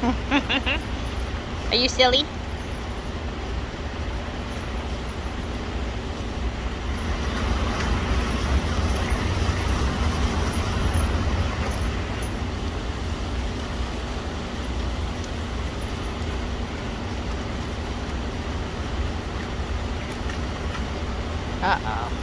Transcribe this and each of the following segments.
Are you silly? Uh-oh.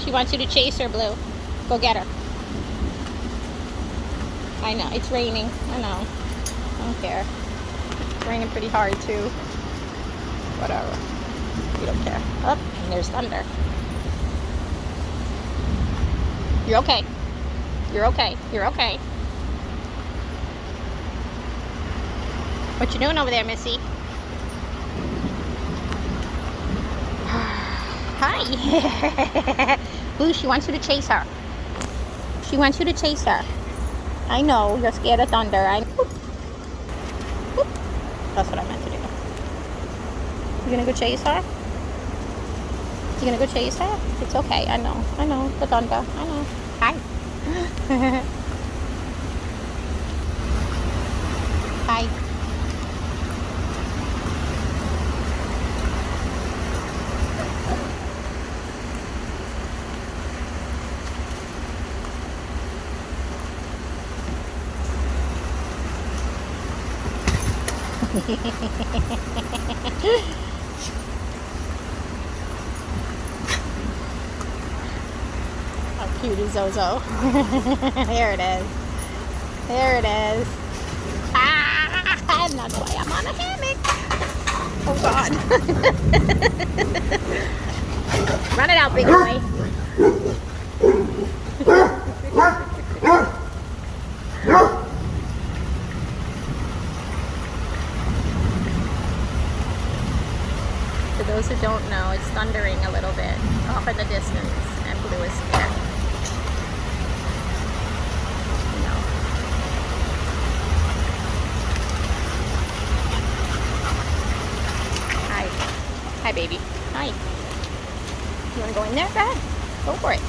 She wants you to chase her, Blue. Go get her. I know, it's raining. I know. I don't care. It's raining pretty hard, too. Whatever. We don't care. Oh, and there's thunder. You're okay. You're okay. You're okay. What you doing over there, Missy? Hi. Blue, she wants you to chase her. She wants you to chase her. I know, you're scared of thunder. That's what I meant to do. You gonna go chase her? You gonna go chase her? It's okay, I know, the thunder, I know. Hi. Hi. How cute is Zozo? There it is. There it is. Ah, and that's why I'm on a hammock. Oh God. Run it out, big boy. For those who don't know, it's thundering a little bit off in the distance, and Blue is scared. No. Hi. Hi, baby. Hi. You want to go in there? Go ahead. Go for it.